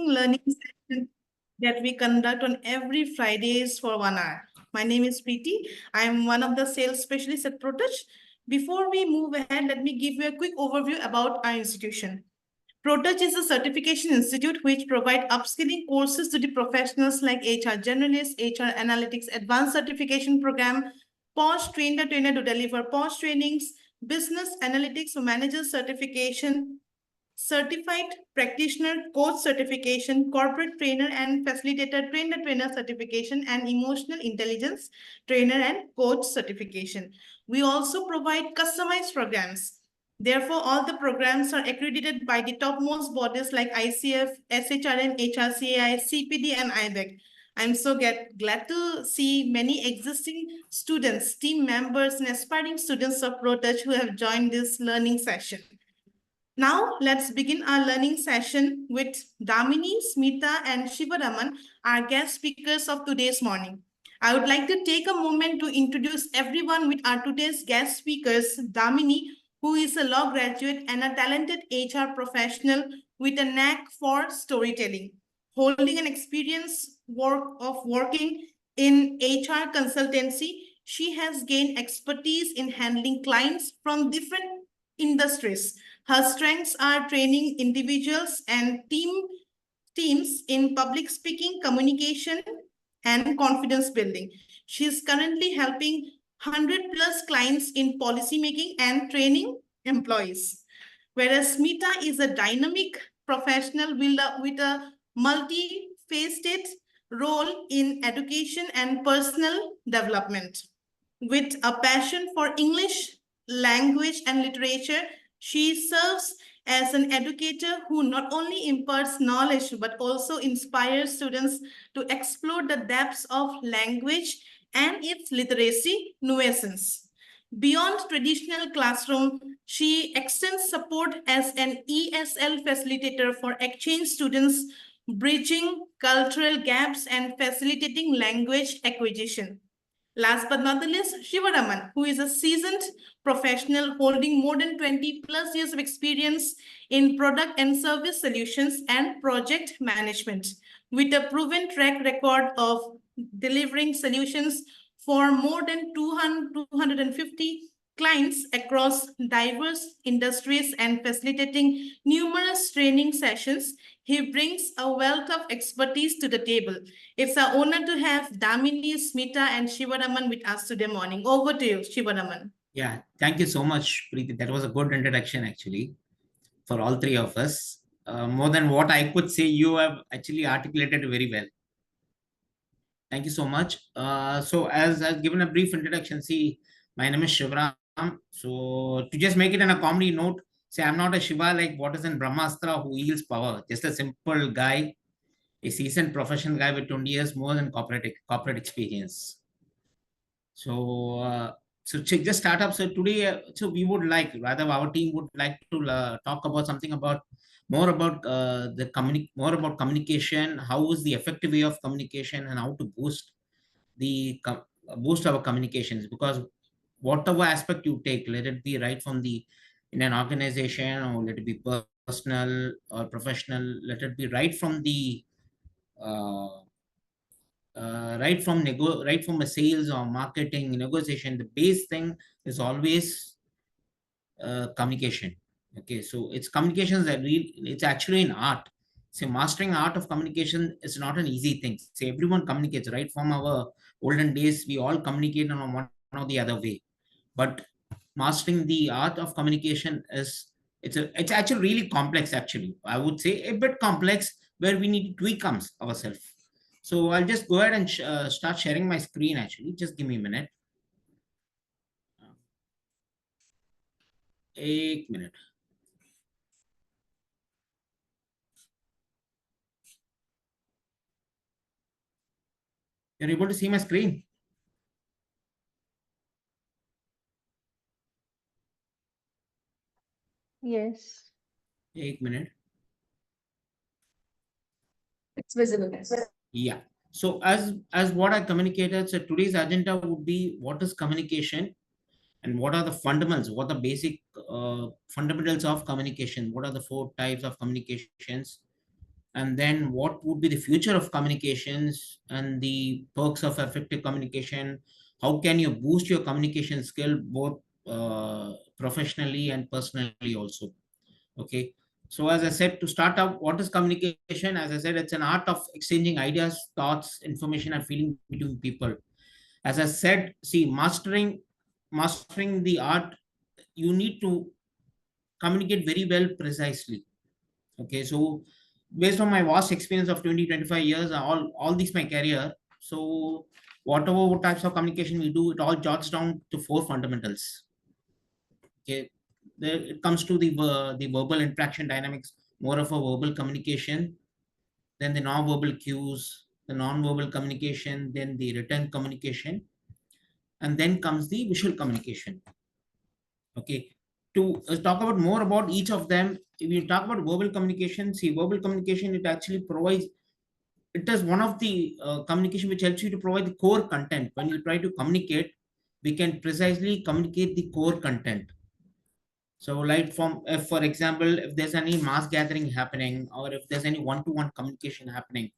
learning session that we conduct on every Fridays for 1 hour. My name is Preeti. I am one of the sales specialists at Protouch. Before we move ahead, let me give you a quick overview about our institution. Protouch is a certification institute which provides upskilling courses to the professionals like HR generalists, HR analytics, advanced certification program, POSH trainer to deliver POSH trainings, business analytics for managers certification, certified practitioner coach certification, corporate trainer and facilitator trainer certification, and emotional intelligence trainer and coach certification. We also provide customized programs. Therefore, all the programs are accredited by the topmost bodies like ICF, SHRM, HRCAI, CPD, and IBEC. I'm so glad to see many existing students, team members, and aspiring students of ProTouch who have joined this learning session. Now, let's begin our learning session with Damini, Smita, and Shivaraman, our guest speakers of today's morning. I would like to take a moment to introduce everyone with our today's guest speakers, Damini, who is a law graduate and a talented HR professional with a knack for storytelling, holding an experience of working in HR consultancy. She has gained expertise in handling clients from different industries. Her strengths are training individuals and teams in public speaking, communication, and confidence building. She is currently helping 100 plus clients in policy making and training employees. Whereas Smita is a dynamic professional with a multifaceted role in education and personal development. With a passion for English language and literature, she serves as an educator who not only imparts knowledge but also inspires students to explore the depths of language and its literacy nuisance. Beyond traditional classroom, she extends support as an ESL facilitator for exchange students, bridging cultural gaps and facilitating language acquisition. Last but not the least, Shivaraman, who is a seasoned professional holding more than 20 plus years of experience in product and service solutions and project management, with a proven track record of delivering solutions for more than 250 clients across diverse industries and facilitating numerous training sessions. He brings a wealth of expertise to the table. It's an honor to have Damini, Smita, and Shivaraman with us today morning. Over to you, Shivaraman. Yeah, thank you so much, Preeti. That was a good introduction, actually, for all three of us. More than what I could say, you have actually articulated very well. Thank you so much. So, as I've given a brief introduction, see, my name is Shivram. So, to just make it in a comedy note, say, I'm not a Shiva like what is in Brahmastra who wields power, just a simple guy, a seasoned professional guy with 20 years more than corporate experience. So, so just start up. So today, so we would like, rather our team would like to talk about something about more about more about communication. How is the effective way of communication and how to boost boost our communications? Because whatever aspect you take, let it be right from the in an organization or let it be personal or professional, let it be right from the uh, right from a sales or marketing negotiation, the base thing is always communication. Okay, so it's communications that it's actually an art. So mastering art of communication is not an easy thing. So everyone communicates, right from our olden days, we all communicate in one or the other way, but mastering the art of communication is it's actually really complex. Actually, I would say a bit complex, where we need to tweak ourselves. So I'll just go ahead and start sharing my screen. Actually, just give me a minute. A minute. You're able to see my screen? Yes. A minute. It's visible. Yeah. So as what I communicated, so today's agenda would be what is communication and what are the fundamentals, what are the basic fundamentals of communication, what are the four types of communications, and then what would be the future of communications and the perks of effective communication. How can you boost your communication skill both professionally and personally also? Okay. So as I said, to start up, what is communication? As I said, it's an art of exchanging ideas, thoughts, information, and feeling between people. As I said, see, mastering the art, you need to communicate very well precisely. Okay. So based on my vast experience of 20-25 years, all this my career. So whatever types of communication we do, it all jots down to four fundamentals. Okay. There it comes to the verbal interaction dynamics, more of a verbal communication, then the non-verbal cues, the non-verbal communication, then the written communication, and then comes the visual communication. Okay. To talk about more about each of them, if you talk about verbal communication, see, verbal communication, it actually provides, it is one of the communication which helps you to provide the core content. When you try to communicate, we can precisely communicate the core content. So like from, if for example, if there's any mass gathering happening, or if there's any one-to-one communication happening,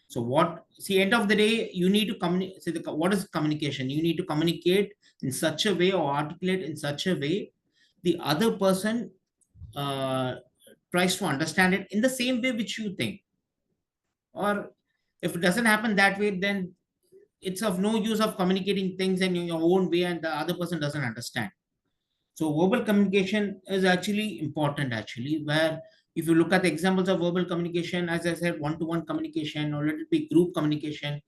so what, see, end of the day, you need to communicate. See, what is communication? You need to communicate in such a way or articulate in such a way the other person uh, tries to understand it in the same way which you think. Or if it doesn't happen that way, then it's of no use of communicating things in your own way and the other person doesn't understand. So verbal communication is actually important, actually, where if you look at the examples of verbal communication, as I said, one-to-one communication, or let it be group communication.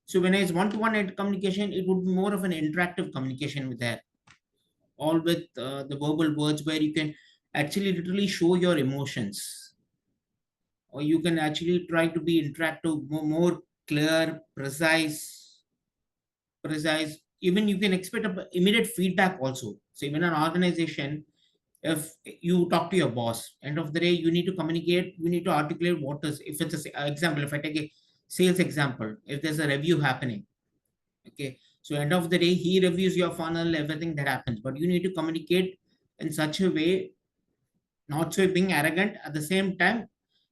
So when it's one-to-one communication, it would be more of an interactive communication with that, all with the verbal words, where you can actually literally show your emotions, or you can actually try to be interactive, more clear, precise. Even you can expect immediate feedback also. So even an organization, if you talk to your boss, end of the day, you need to communicate, you need to articulate what is, if it's a example, if I take a sales example, if there's a review happening, okay, so end of the day, he reviews your funnel, everything that happens, but you need to communicate in such a way, not so being arrogant. At the same time,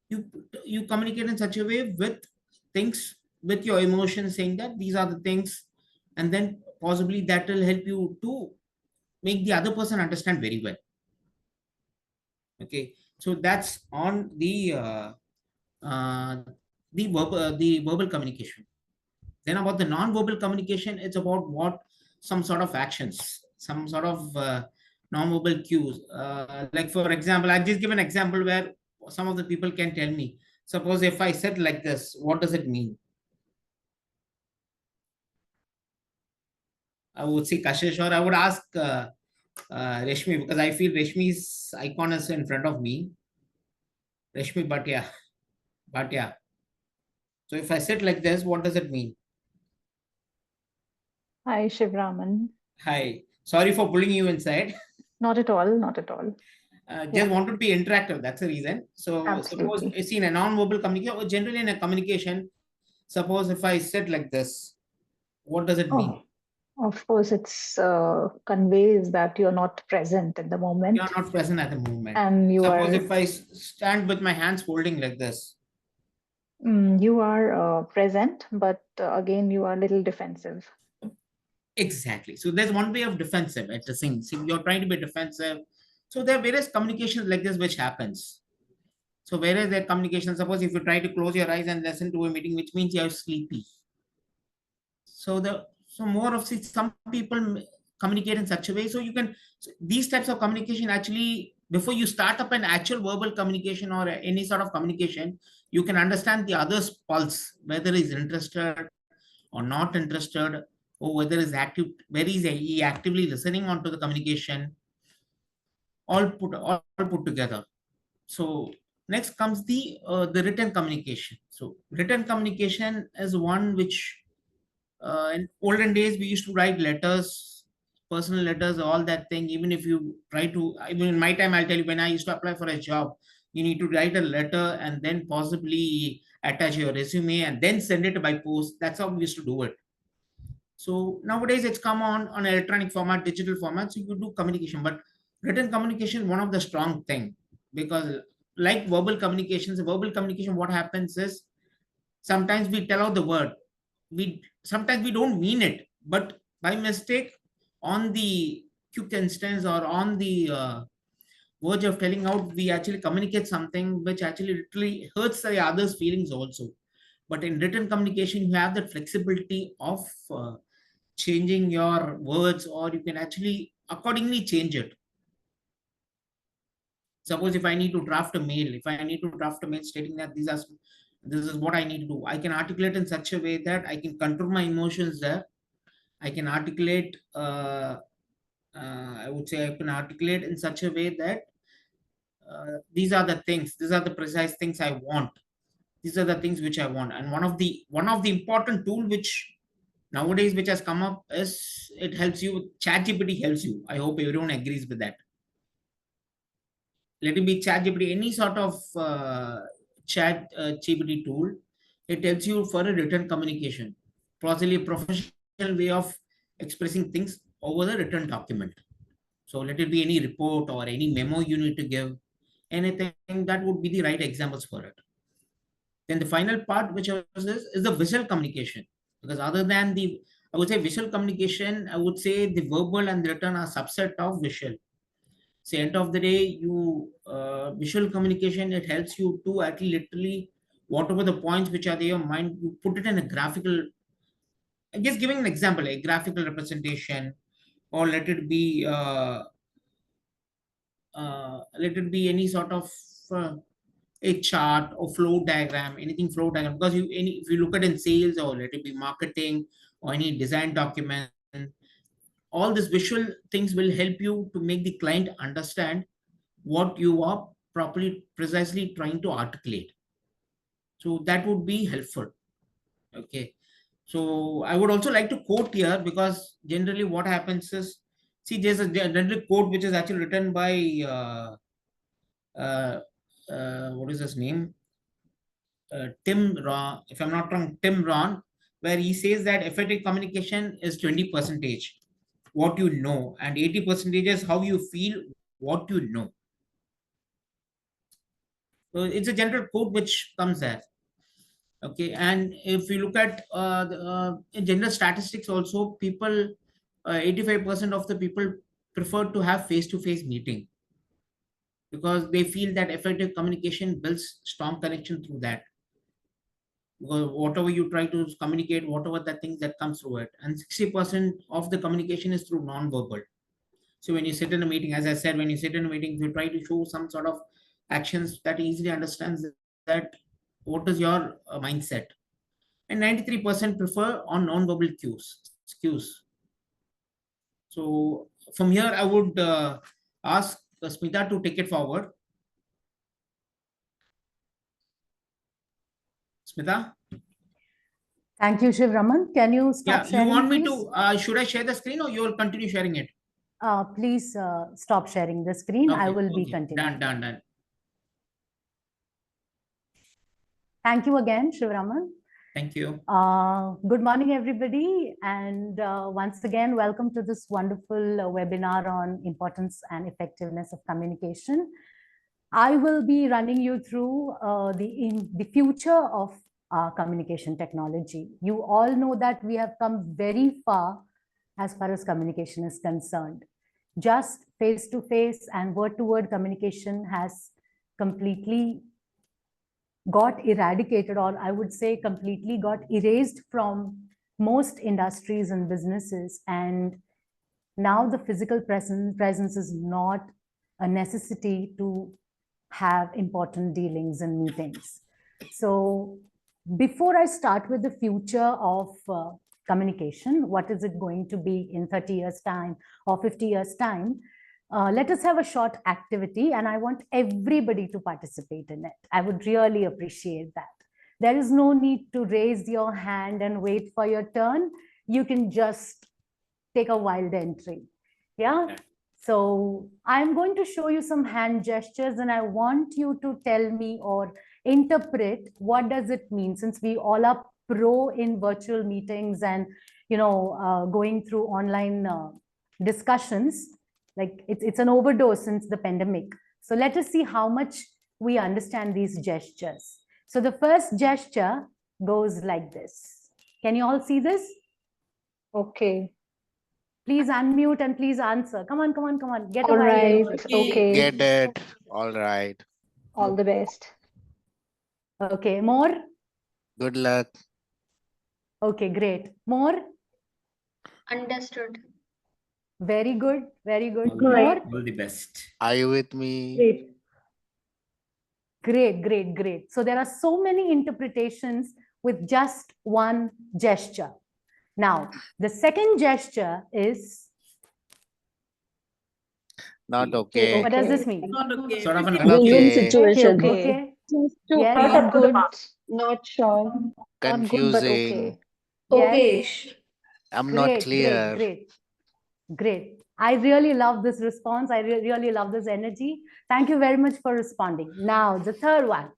you you communicate in such a way with things, with your emotions, saying that these are the things, and then possibly that will help you to make the other person understand very well. Okay, so that's on uh, the verbal communication. Then about the non-verbal communication, it's about what, some sort of actions, some sort of non-verbal cues. Like for example, I just give an example where some of the people can tell me. Suppose if I said like this, what does it mean? I would say Kashish, or I would ask Reshmi, because I feel Reshmi's icon is in front of me. Reshmi Bhatia. So if I said like this, what does it mean? Hi, Shivraman. Hi. Sorry for pulling you inside. Not at all, not at all. Just Yeah. wanted to be interactive. That's the reason. So suppose Absolutely. you see in a non-verbal communication, or generally in a communication, suppose if I said like this, what does it mean? Oh, of course, it's conveys that you're not present at the You are moment not present at the moment. and Suppose if I stand with my hands folding like this. you are present, but again, you are a little defensive. Exactly. So there's one way of defensive at the same. So you're trying to be defensive. So there are various communications like this which happens. So whereas their communication, suppose if you try to close your eyes and listen to a meeting, which means you're sleepy. So more of, see, some people communicate in such a way. So you can, so these types of communication actually, before you start up an actual verbal communication or any sort of communication, you can understand the other's pulse, whether he's interested or not interested, or whether he's active, where is he actively listening onto the communication, all put together. So next comes the written communication. So written communication is one which in olden days we used to write letters, personal letters, all that thing. Even if you try to, I mean, in my time, I'll tell you, when I used to apply for a job, you need to write a letter and then possibly attach your resume and then send it by post. That's how we used to do it. So nowadays it's come on electronic format, digital format, so you do communication. But written communication, one of the strong thing, because like verbal communications, verbal communication, what happens is sometimes we tell out the word. Sometimes we don't mean it, but by mistake, on the quick instance or on the verge of telling out, we actually communicate something which actually literally hurts the other's feelings also. But in written communication, you have that flexibility of changing your words, or you can actually accordingly change it. Suppose if I need to draft a mail, if I need to draft a mail stating that this is what I need to do, I can articulate in such a way that I can control my emotions there. I can articulate, I would say I can articulate in such a way that these are the things, these are the precise things I want. These are the things which I want. And one of the important tool which nowadays which has come up is it helps you. ChatGPT helps you. I hope everyone agrees with that. Let it be ChatGPT, any sort of chat GPT tool. It helps you for a written communication, possibly a professional way of expressing things over the written document. So let it be any report or any memo you need to give, anything that would be the right examples for it. Then the final part, which is the visual communication. Because other than the, I would say visual communication, I would say the verbal and the written are subset of visual. So end of the day, you visual communication, it helps you to actually literally whatever the points which are there in your mind, you put it in a graphical. I'm just giving an example, a graphical representation, or let it be any sort of a chart or flow diagram, anything flow diagram. Because if you look at in sales, or let it be marketing or any design document, all these visual things will help you to make the client understand what you are properly, precisely trying to articulate. So that would be helpful. Okay. So I would also like to quote here, because generally what happens is, see, there's a general quote which is actually written by uh, what is his name? Tim Ron, if I'm not wrong, Tim Ron, where he says that effective communication is 20% what you know, and 80% is how you feel what you know. So it's a general quote which comes there. Okay, and if you look at in general statistics also, people, 85% of the people prefer to have face-to-face meeting, because they feel that effective communication builds strong connection through that. Because whatever you try to communicate, whatever the things that comes through it, and 60% of the communication is through non-verbal. So when you sit in a meeting, as I said, when you sit in a meeting, if you try to show some sort of actions that easily understands that what is your mindset. And 93% prefer on non-verbal cues. So from here, I would ask Smita to take it forward. Smita? Thank you, Shiv Raman. Can you stop Yeah, you sharing, want me please? to, should I share the screen or you will continue sharing it? Please stop sharing the screen. I Okay, will be okay. continuing. Done. Thank you again, Shiv Raman. Thank you. Good morning, everybody. And once again, welcome to this wonderful webinar on importance and effectiveness of communication. I will be running you through the future of communication technology. You all know that we have come very far as far as communication is concerned. Just face-to-face and word-to-word communication has completely got eradicated, or I would say completely got erased from most industries and businesses. And now the physical presence is not a necessity to have important dealings and meetings. So before I start with the future of communication, what is it going to be in 30 years time or 50 years time, let us have a short activity, and I want everybody to participate in it. I would really appreciate that. There is no need to raise your hand and wait for your turn. You can just take a wild entry. Yeah. So I'm going to show you some hand gestures, and I want you to tell me or interpret what does it mean, since we all are pro in virtual meetings and going through online discussions. Like it's an overdose since the pandemic. So let us see how much we understand these gestures. So the first gesture goes like this. Can you all see this? Okay. Please unmute and please answer. Come on, come on, come on. Get a All wild right. entry. Okay. Get it. All right. All the best. Okay, more? Good luck. Okay, great. More? Understood. Very good, very good. All More? all the best. Are you with me? Great. Great, great, great. So there are so many interpretations with just one gesture. Now, the second gesture is, Not Okay. okay. what does this mean? Not okay. Sort of an Not okay. okay. situation. Okay. Yes. Not good. Not sure. Not good, but Confusing. okay. Yes. I'm not Great, clear. great, great, great. I really love this response. I really love this energy. Thank you very much for responding. Now, the third one.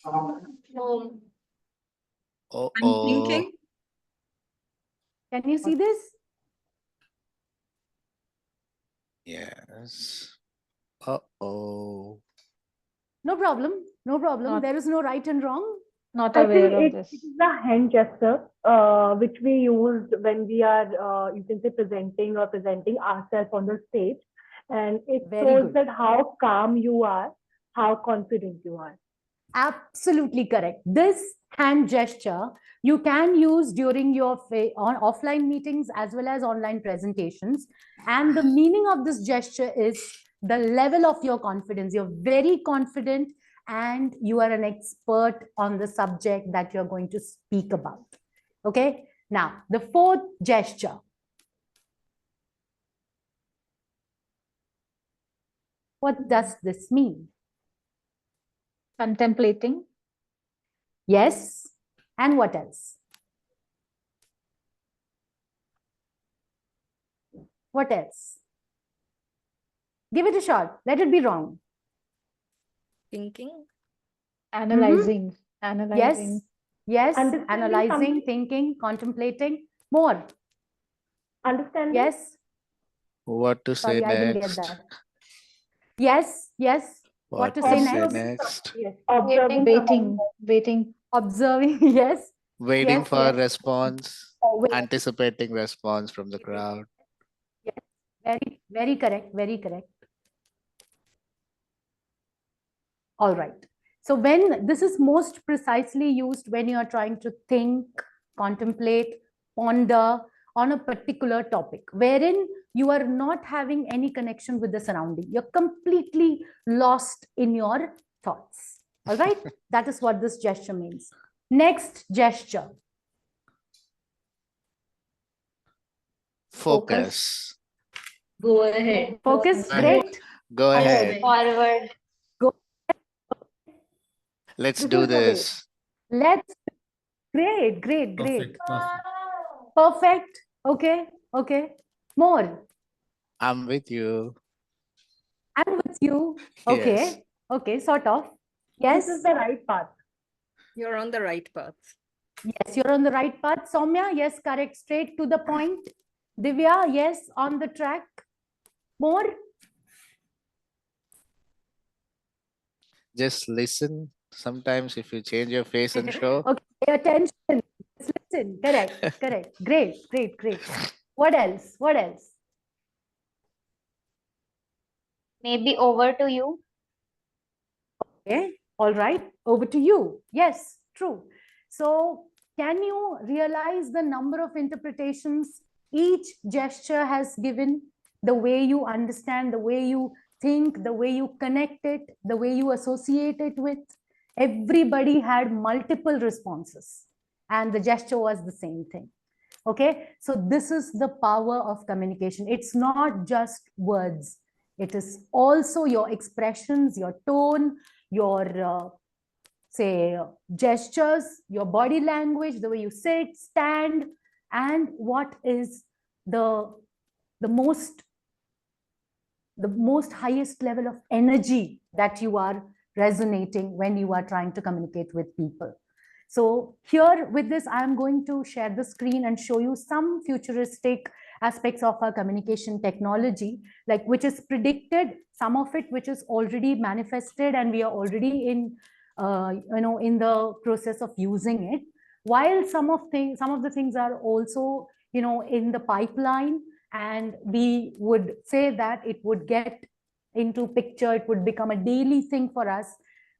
Home. Uh-oh. Can you see this? Yes. Uh-oh. No problem. No problem. Not- There is no right and wrong. Not I aware think of it this. is the hand gesture, which we used when we are, you can say, presenting ourselves on the stage. And it Very shows good. that how calm you are, how confident you are. Absolutely correct. This hand gesture you can use during your on offline meetings as well as online presentations. And the meaning of this gesture is the level of your confidence. You're very confident and you are an expert on the subject that you're going to speak about. Okay. Now, the fourth gesture. What does this mean? Contemplating. Yes. And what else? What else? Give it a shot. Let it be wrong. Thinking. Analyzing. Yes. Analyzing. Yes. Understanding Analyzing, something. thinking, contemplating. More. Understanding? Yes. What to say Sorry, I didn't get next? that. Yes. Yes. What to say next? next? Yes. Observing Waiting. Waiting. Observing. Yes. Waiting Yes, for yes. response. Wait. Anticipating response from the crowd. Very, very correct. Very correct. All right. So when this is most precisely used when you are trying to think, contemplate, ponder on a particular topic, wherein you are not having any connection with the surrounding. You're completely lost in your thoughts. All right. That is what this gesture means. Next gesture. Focus. Go ahead. Focus. Go ahead. Great. Go ahead. Forward. Let's This do is the way. this. Let's. Great. Great. Great. Perfect. Perfect. Perfect. Okay. Okay. More. I'm with you. I'm with you. Okay. Yes. Okay. Sort of. Yes. This is the right path. You're on the right path. Yes, you're on the right path. Soumya, yes, correct. Straight to the point. Divya, yes, on the track. More? Just listen. Sometimes if you change your face and show. Okay, pay attention. Just listen. Correct, correct. Great, great, great. What else? What else? Maybe over to you. Okay, all right. Over to you. Yes, true. So can you realize the number of interpretations each gesture has given? The way you understand, the way you think, the way you connect it, the way you associate it with. Everybody had multiple responses and the gesture was the same thing. Okay, so this is the power of communication. It's not just words. It is also your expressions, your tone, your say gestures, your body language, the way you sit, stand, and what is the most highest level of energy that you are resonating when you are trying to communicate with people. So here with this, I am going to share the screen and show you some futuristic aspects of our communication technology, like which is predicted, some of it which is already manifested and we are already in, in the process of using it, while some of the things are also, in the pipeline, and we would say that it would get into picture, it would become a daily thing for us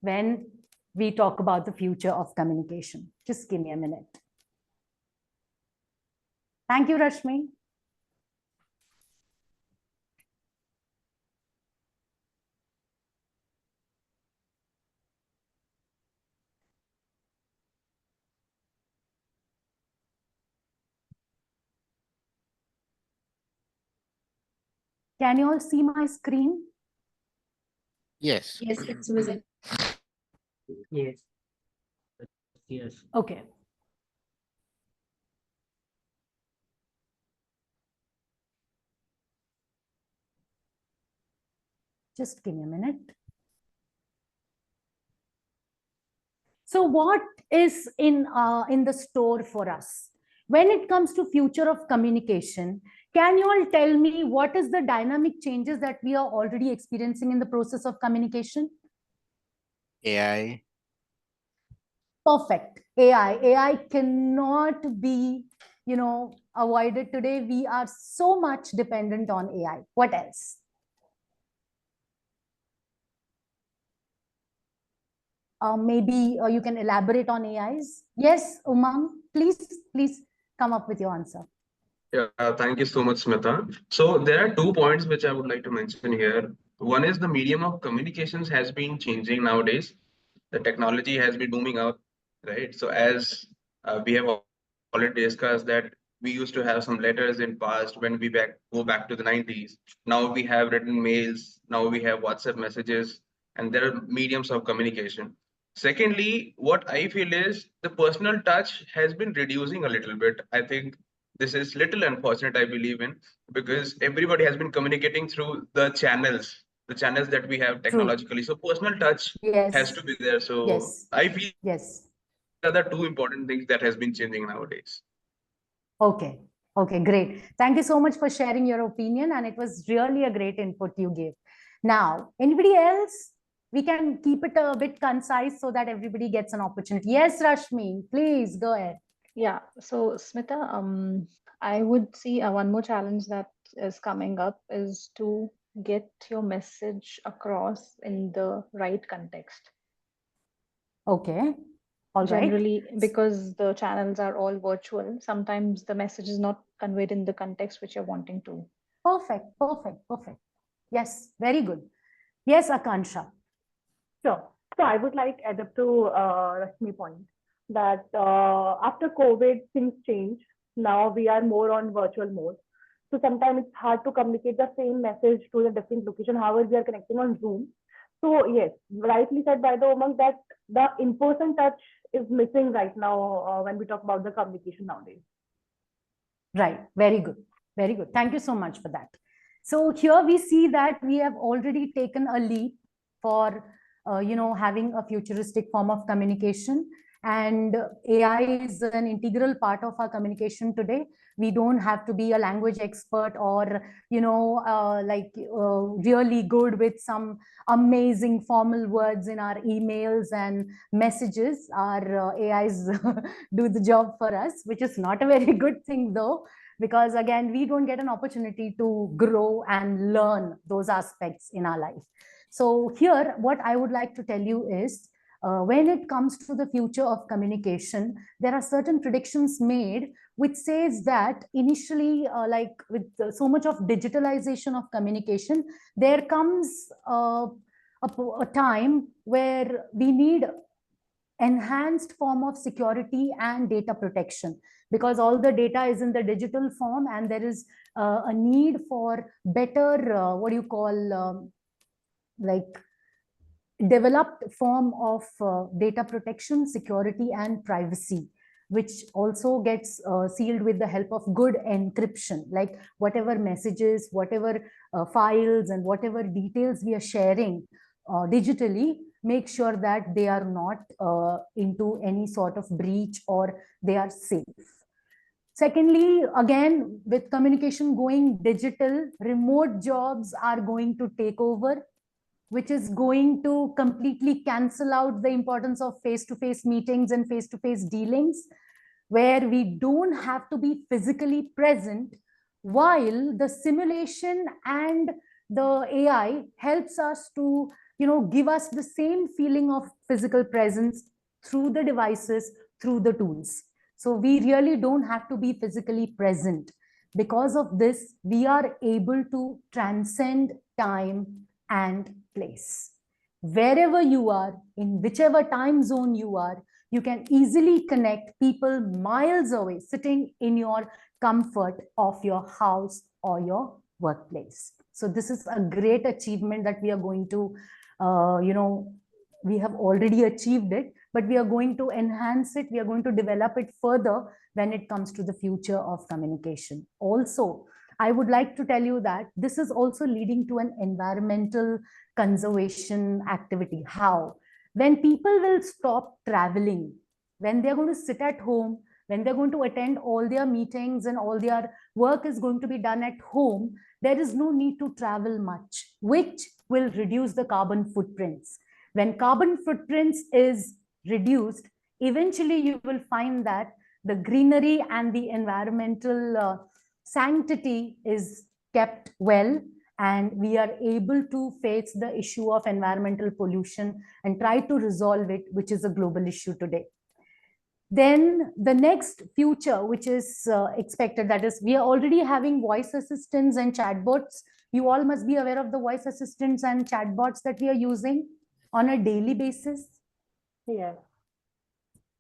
when we talk about the future of communication. Just give me a minute. Thank you, Rashmi. Can you all see my screen? Yes. Yes, it's visible. Yes. Yes. Okay. Just give me a minute. So what is in the store for us? When it comes to future of communication, can you all tell me what is the dynamic changes that we are already experiencing in the process of communication? AI. Perfect. AI cannot be, avoided today. We are so much dependent on AI. What else? Maybe you can elaborate on AIs. Yes, Umang, please come up with your answer. Yeah, thank you so much, Smita. So there are 2 points which I would like to mention here. One is the medium of communications has been changing nowadays. The technology has been booming up, right? So as we have already discussed that we used to have some letters in past when we go back to the 90s. Now we have written mails. Now we have WhatsApp messages, and there are mediums of communication. Secondly, what I feel is the personal touch has been reducing a little bit. I think this is little unfortunate, I believe in, because everybody has been communicating through the channels that we have technologically. So personal touch has to be there. So Yes. I feel Yes. these are the 2 important things that has been changing nowadays. Okay. Okay, great. Thank you so much for sharing your opinion, and it was really a great input you gave. Now, anybody else? We can keep it a bit concise so that everybody gets an opportunity. Yes, Rashmi, please go ahead. Yeah, so Smita, I would see one more challenge that is coming up is to get your message across in the right context. Okay. All right. Generally, because the channels are all virtual, sometimes the message is not conveyed in the context which you're wanting to. Perfect, perfect, perfect. Yes, very good. Yes, Akansha. Sure. So I would like add up to Rashmi point that after COVID, things change. Now we are more on virtual mode. So sometimes it's hard to communicate the same message to the different location. However, we are connecting on Zoom. So yes, rightly said by the Umang that the in-person touch is missing right now when we talk about the communication nowadays. Right. Very good. Very good. Thank you so much for that. So here we see that we have already taken a leap for, having a futuristic form of communication. And AI is an integral part of our communication today. We don't have to be a language expert or, really good with some amazing formal words in our emails and messages. Our AIs do the job for us, which is not a very good thing though, because again, we don't get an opportunity to grow and learn those aspects in our life. So here, what I would like to tell you is, when it comes to the future of communication, there are certain predictions made which says that initially, with so much of digitalization of communication, there comes a time where we need enhanced form of security and data protection, because all the data is in the digital form, and there is a need for better, developed form of data protection, security, and privacy, which also gets sealed with the help of good encryption. Like whatever messages, whatever files, and whatever details we are sharing digitally, make sure that they are not into any sort of breach, or they are safe. Secondly, again, with communication going digital, remote jobs are going to take over, which is going to completely cancel out the importance of face-to-face meetings and face-to-face dealings, where we don't have to be physically present, while the simulation and the AI helps us to, give us the same feeling of physical presence through the devices, through the tools. So we really don't have to be physically present. Because of this, we are able to transcend time and place. Wherever you are, in whichever time zone you are, you can easily connect people miles away, sitting in your comfort of your house or your workplace. So this is a great achievement that we are going to, we have already achieved it, but we are going to enhance it. We are going to develop it further when it comes to the future of communication. Also, I would like to tell you that this is also leading to an environmental conservation activity. How? When people will stop traveling, when they're going to sit at home, when they're going to attend all their meetings and all their work is going to be done at home, there is no need to travel much, which will reduce the carbon footprints. When carbon footprints is reduced, eventually you will find that the greenery and the environmental sanctity is kept well, and we are able to face the issue of environmental pollution and try to resolve it, which is a global issue today. Then the next future, which is expected, that is, we are already having voice assistants and chatbots. You all must be aware of the voice assistants and chatbots that we are using on a daily basis. Yes.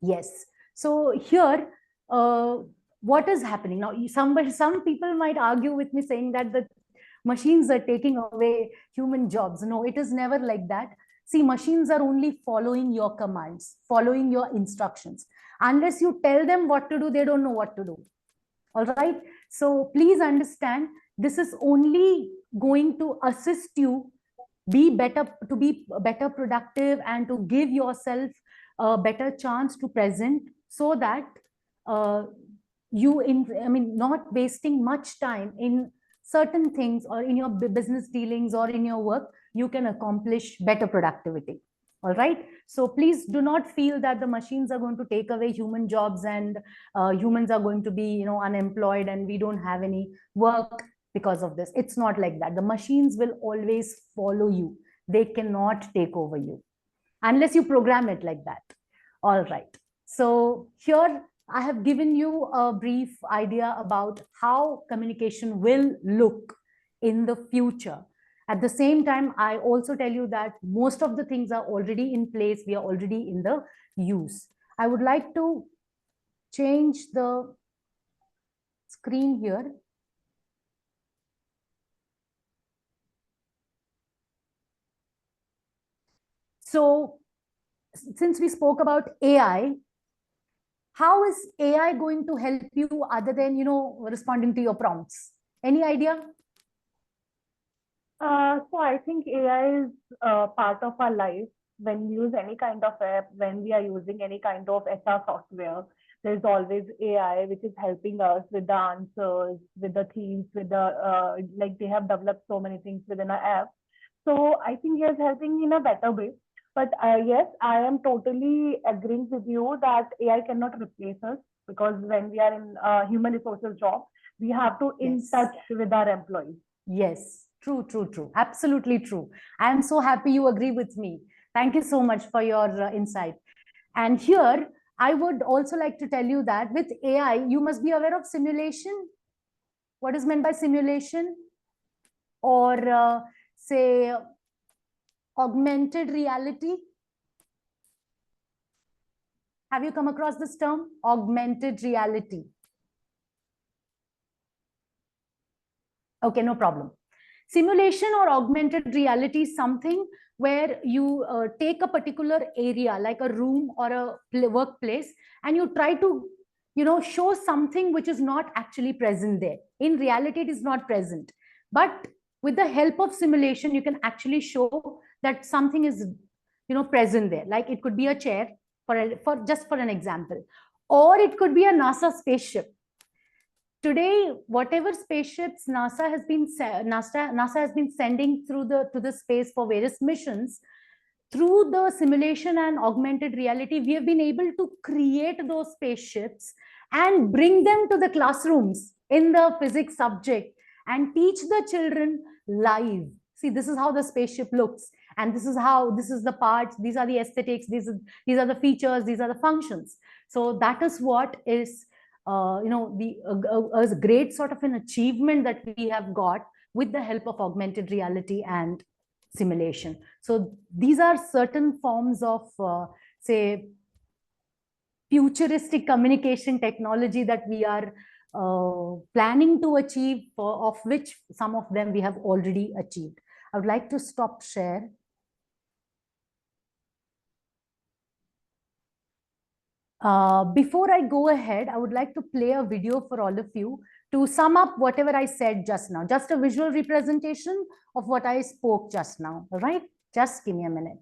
Yes. So here, what is happening now? Some people might argue with me saying that the machines are taking away human jobs. No, it is never like that. See, machines are only following your commands, following your instructions. Unless you tell them what to do, they don't know what to do. All right. So please understand, this is only going to assist you be better productive and to give yourself a better chance to present, so that not wasting much time in certain things or in your business dealings or in your work, you can accomplish better productivity. All right. So please do not feel that the machines are going to take away human jobs and humans are going to be, unemployed and we don't have any work because of this. It's not like that. The machines will always follow you. They cannot take over you unless you program it like that. All right. So here I have given you a brief idea about how communication will look in the future. At the same time, I also tell you that most of the things are already in place. We are already in the use. I would like to change the screen here. So since we spoke about AI, how is AI going to help you other than, responding to your prompts? Any idea? So I think AI is part of our life. When we use any kind of app, when we are using any kind of SR software, there's always AI which is helping us with the answers, with the themes, with the like they have developed so many things within our app. So I think he is helping in a better way. But yes, I am totally agreeing with you that AI cannot replace us, because when we are in human resources job, we have to in touch with our employees. Yes, true. Absolutely true. I am so happy you agree with me. Thank you so much for your insight. And here, I would also like to tell you that with AI, you must be aware of simulation. What is meant by simulation? Or say, augmented reality. Have you come across this term? Augmented reality. Okay, no problem. Simulation or augmented reality is something where you take a particular area like a room or a workplace and you try to show something which is not actually present there. In reality, it is not present. But with the help of simulation, you can actually show that something is present there. Like it could be a chair, for just for an example. Or it could be a NASA spaceship. today, whatever spaceships NASA has been sending to the space for various missions, through the simulation and augmented reality, we have been able to create those spaceships and bring them to the classrooms in the physics subject and teach the children live. See, this is how the spaceship looks, and this is the parts, these are the aesthetics, these are the features, these are the functions. So that is what is a great sort of an achievement that we have got with the help of augmented reality and simulation. So these are certain forms of, say, futuristic communication technology that we are planning to achieve, of which some of them we have already achieved. I would like to stop share. Before I go ahead, I would like to play a video for all of you to sum up whatever I said just now, just a visual representation of what I spoke just now. All right, just give me a minute.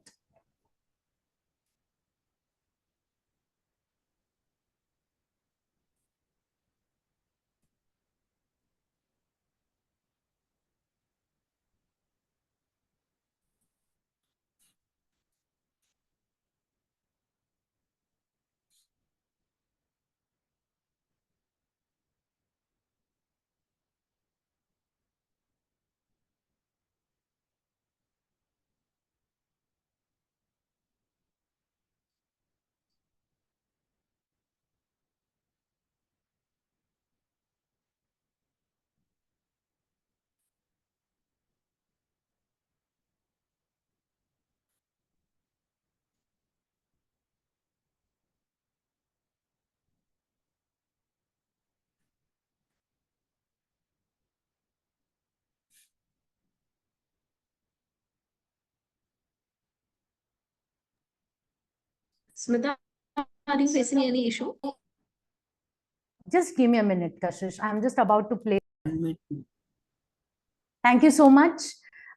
Smita, are you facing any issue? Just give me a minute, Kashish. I'm just about to play. Thank you so much.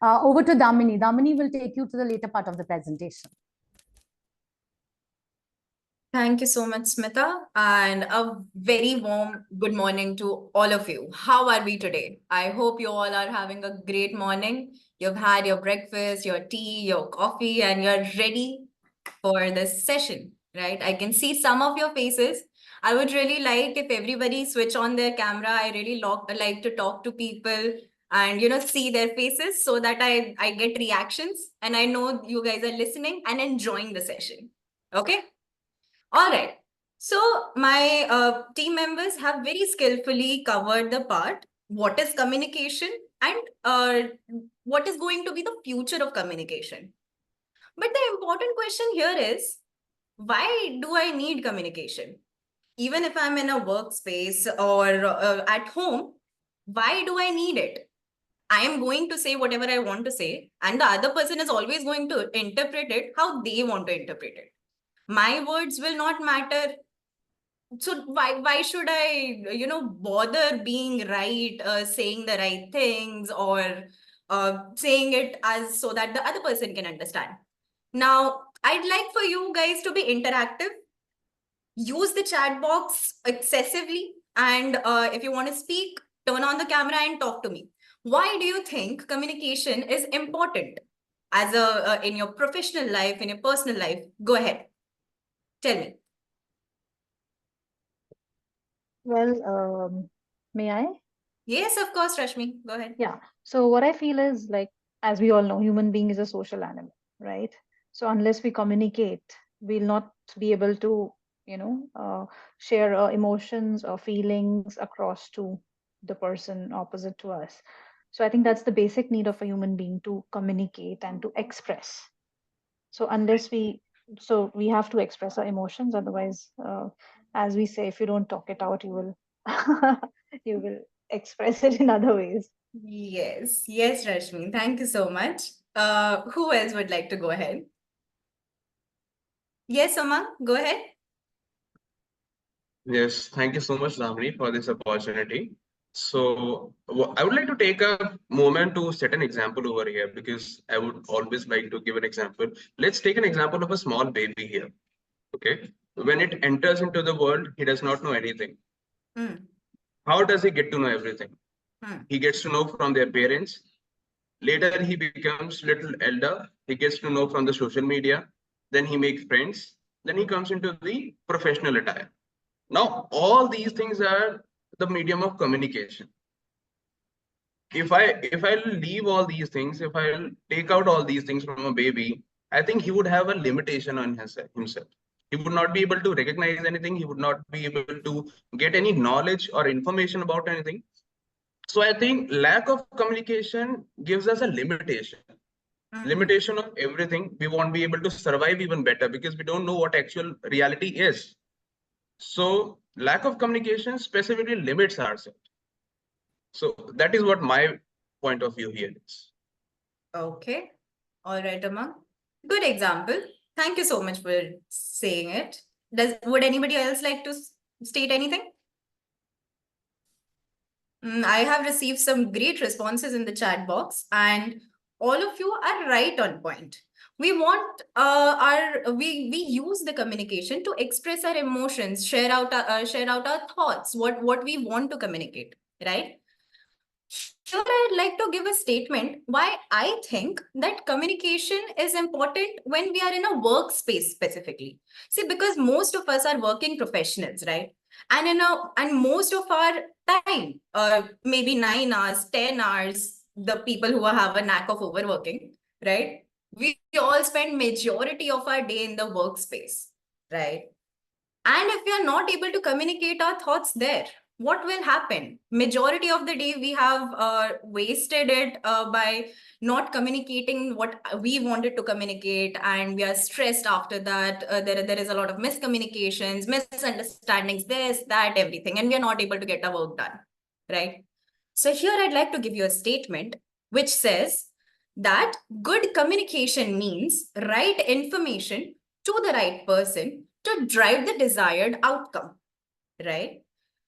Over to Damini. Damini will take you to the later part of the presentation. Thank you so much, Smita, and a very warm good morning to all of you. How are we today? I hope you all are having a great morning. You've had your breakfast, your tea, your coffee, and you're ready for this session, right? I can see some of your faces. I would really like if everybody switch on their camera. I really like to talk to people and see their faces so that I get reactions and I know you guys are listening and enjoying the session. Okay? All right. So my team members have very skillfully covered the part, what is communication and what is going to be the future of communication. But the important question here is, why do I need communication? Even if I'm in a workspace or at home, why do I need it? I am going to say whatever I want to say, and the other person is always going to interpret it how they want to interpret it. My words will not matter. So why should I bother being right, saying the right things, or saying it as so that the other person can understand? Now I'd like for you guys to be interactive. Use the chat box excessively, and if you want to speak, turn on the camera and talk to me. Why do you think communication is important as in your professional life, in your personal life? Go ahead, tell me. Well, may I? Yes, of course, Rashmi. Go ahead. Yeah. So what I feel is, like, as we all know, human being is a social animal, right? So unless we communicate, we'll not be able to, share emotions or feelings across to the person opposite to us. So I think that's the basic need of a human being, to communicate and to express. So we have to express our emotions. Otherwise, as we say, if you don't talk it out, you will you will express it in other ways. Yes, Rashmi. Thank you so much. Who else would like to go ahead? Yes, Umang, go ahead. Yes, thank you so much, Damini, for this opportunity. So I would like to take a moment to set an example over here, because I would always like to give an example. Let's take an example of a small baby here. Okay. When it enters into the world, he does not know anything. Mm. How does he get to know everything? Hmm. He gets to know from their parents. Later, he becomes little elder. He gets to know from the social media. Then he makes friends. Then he comes into the professional attire. Now, all these things are the medium of communication. If I'll leave all these things, if I'll take out all these things from a baby, I think he would have a limitation on himself. He would not be able to recognize anything. He would not be able to get any knowledge or information about anything. So I think lack of communication gives us a limitation of everything. We won't be able to survive even better because we don't know what actual reality is. So lack of communication specifically limits ourselves. So that is what my point of view here is. Okay. All right, Amang. Good example. Thank you so much for saying it. Would anybody else like to state anything? I have received some great responses in the chat box, and all of you are right on point. We want we use the communication to express our emotions, share out our thoughts, what we want to communicate, right? Here, I'd like to give a statement why I think that communication is important when we are in a workspace specifically. See, because most of us are working professionals, right? And most of our time, maybe 9 hours, 10 hours, the people who have a knack of overworking, right? We all spend majority of our day in the workspace, right? And if we are not able to communicate our thoughts there, what will happen? Majority of the day we have wasted it by not communicating what we wanted to communicate, and we are stressed after that. There is a lot of miscommunications, misunderstandings, this, that, everything, and we are not able to get our work done, right? So here I'd like to give you a statement which says that good communication means right information to the right person to drive the desired outcome, right?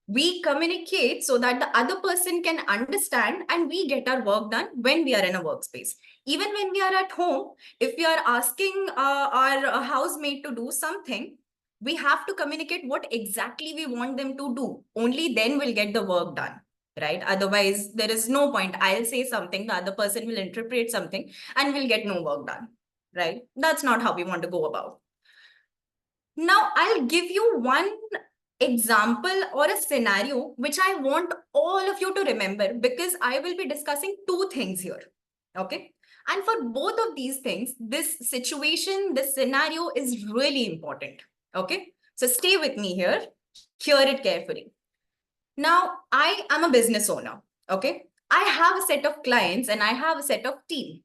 We communicate so that the other person can understand and we get our work done when we are in a workspace. Even when we are at home, if we are asking our housemate to do something, we have to communicate what exactly we want them to do. Only then we'll get the work done, right? Otherwise, there is no point. I'll say something, the other person will interpret something, and we'll get no work done, right? That's not how we want to go about. Now, I'll give you one example or a scenario which I want all of you to remember, because I will be discussing two things here. Okay. And for both of these things, this situation, this scenario is really important. Okay. So stay with me here. Hear it carefully. Now, I am a business owner. Okay. I have a set of clients and I have a set of team.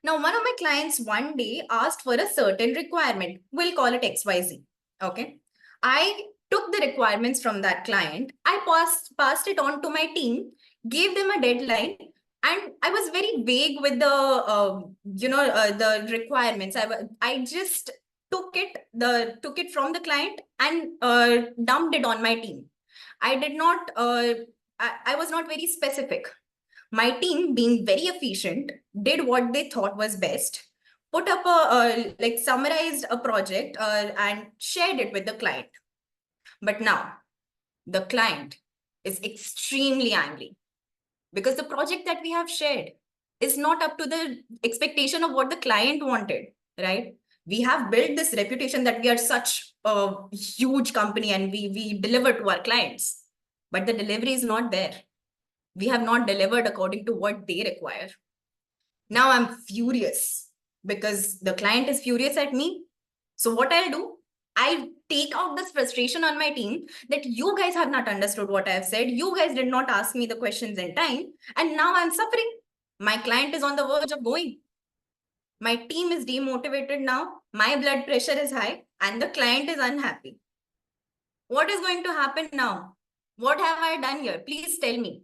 Now, one of my clients one day asked for a certain requirement. We'll call it XYZ. Okay. I took the requirements from that client. I passed it on to my team, gave them a deadline, and I was very vague with the requirements. I just took it from the client and dumped it on my team. I did not. I was not very specific. My team, being very efficient, did what they thought was best, put up summarized a project and shared it with the client. But now the client is extremely angry because the project that we have shared is not up to the expectation of what the client wanted, right? We have built this reputation that we are such a huge company and we deliver to our clients, but the delivery is not there. We have not delivered according to what they require. Now I'm furious because the client is furious at me. So what I'll do, I'll take out this frustration on my team that you guys have not understood what I've said. You guys did not ask me the questions in time. And now I'm suffering. My client is on the verge of going. My team is demotivated now. My blood pressure is high and the client is unhappy. What is going to happen now? What have I done here? Please tell me.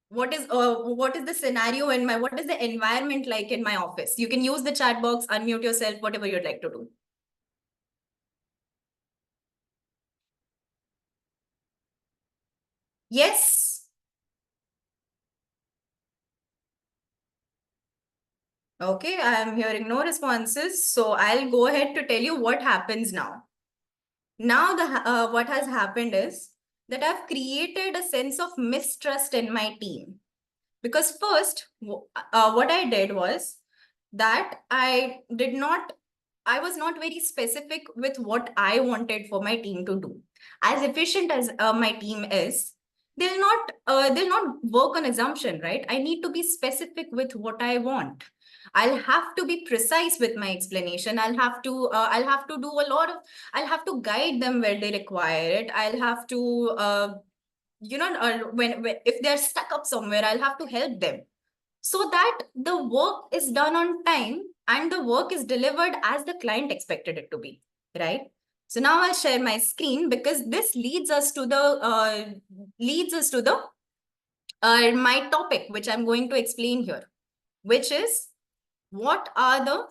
What is the scenario in what is the environment like in my office? You can use the chat box, unmute yourself, whatever you'd like to do. Yes. Okay, I am hearing no responses. So I'll go ahead to tell you what happens now. Now what has happened is that I've created a sense of mistrust in my team. Because first, what I did was that I was not very specific with what I wanted for my team to do. As efficient as my team is, they'll not work on assumption, right? I need to be specific with what I want. I'll have to be precise with my explanation. I'll have to guide them where they require it. I'll have to when if they're stuck up somewhere, I'll have to help them so that the work is done on time and the work is delivered as the client expected it to be, right? So now I'll share my screen because this leads us to the my topic, which I'm going to explain here, which is what are the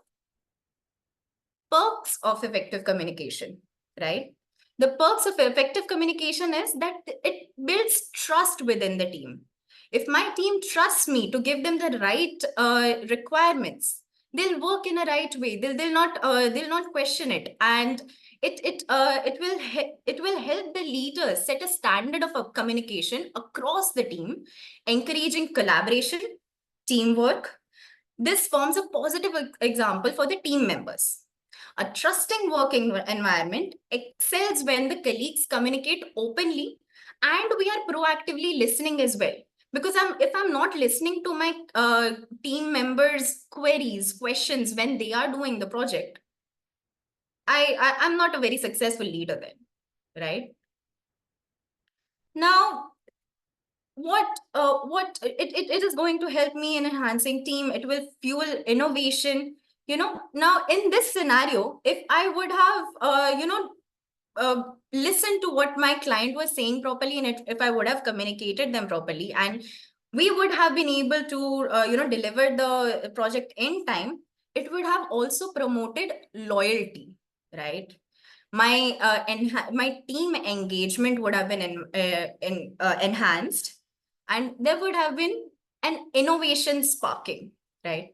perks of effective communication, right? The perks of effective communication is that it builds trust within the team. If my team trusts me to give them the right requirements, they'll work in a right way. They'll not question it, and it will help the leaders set a standard of communication across the team, encouraging collaboration, teamwork. This forms a positive example for the team members. A trusting working environment excels when the colleagues communicate openly and we are proactively listening as well. Because if I'm not listening to my team members' questions when they are doing the project, I'm not a very successful leader then, right? Now, what it is going to help me in enhancing team. It will fuel innovation. Now in this scenario, if I would have listened to what my client was saying properly, and if I would have communicated them properly, and we would have been able to deliver the project in time, it would have also promoted loyalty, right? My team engagement would have been enhanced, and there would have been an innovation sparking, right?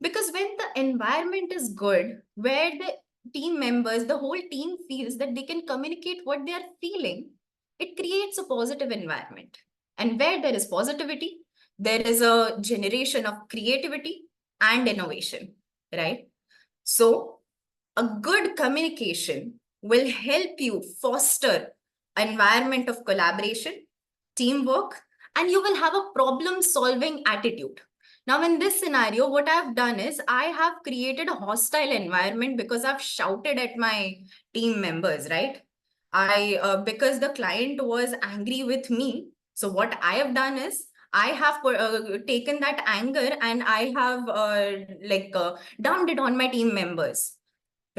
Because when the environment is good, where the team members, the whole team feels that they can communicate what they are feeling, it creates a positive environment. And where there is positivity, there is a generation of creativity and innovation, right? So a good communication will help you foster an environment of collaboration, teamwork, and you will have a problem-solving attitude. Now, in this scenario, what I've done is I have created a hostile environment because I've shouted at my team members, right? Because the client was angry with me. So what I have done is I have taken that anger and I have dumped it on my team members.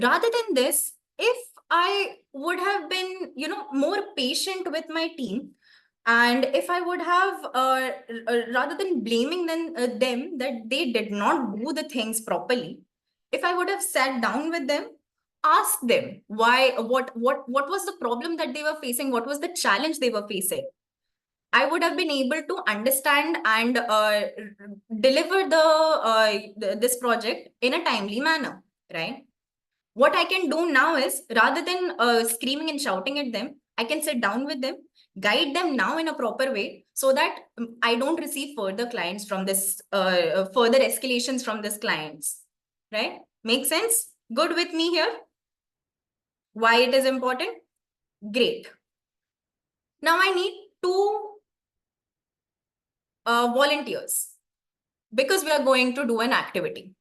Rather than this, if I would have been, more patient with my team, and if I would have, rather than blaming them that they did not do the things properly, if I would have sat down with them, asked them what was the problem that they were facing, what was the challenge they were facing, I would have been able to understand and deliver this project in a timely manner, right? What I can do now is, rather than screaming and shouting at them, I can sit down with them, guide them now in a proper way so that I don't receive further clients from this, further escalations from this clients, right? Make sense? Good with me here? Why it is important? Great. Now I need 2 volunteers because we are going to do an activity.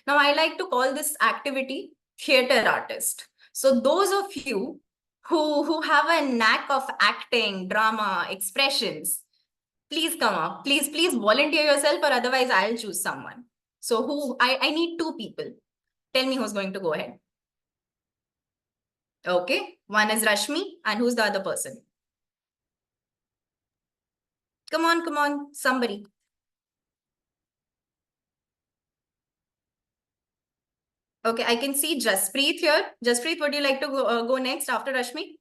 Now I like to call this activity theater artist. So those of you who have a knack of acting, drama, expressions, please come up. Please volunteer yourself, or otherwise I'll choose someone. So I need 2 people. Tell me who's going to go ahead. Okay, one is Rashmi, and who's the other person? Come on, somebody. Okay, I can see Jaspreet here. Jaspreet, would you like to go next after Rashmi?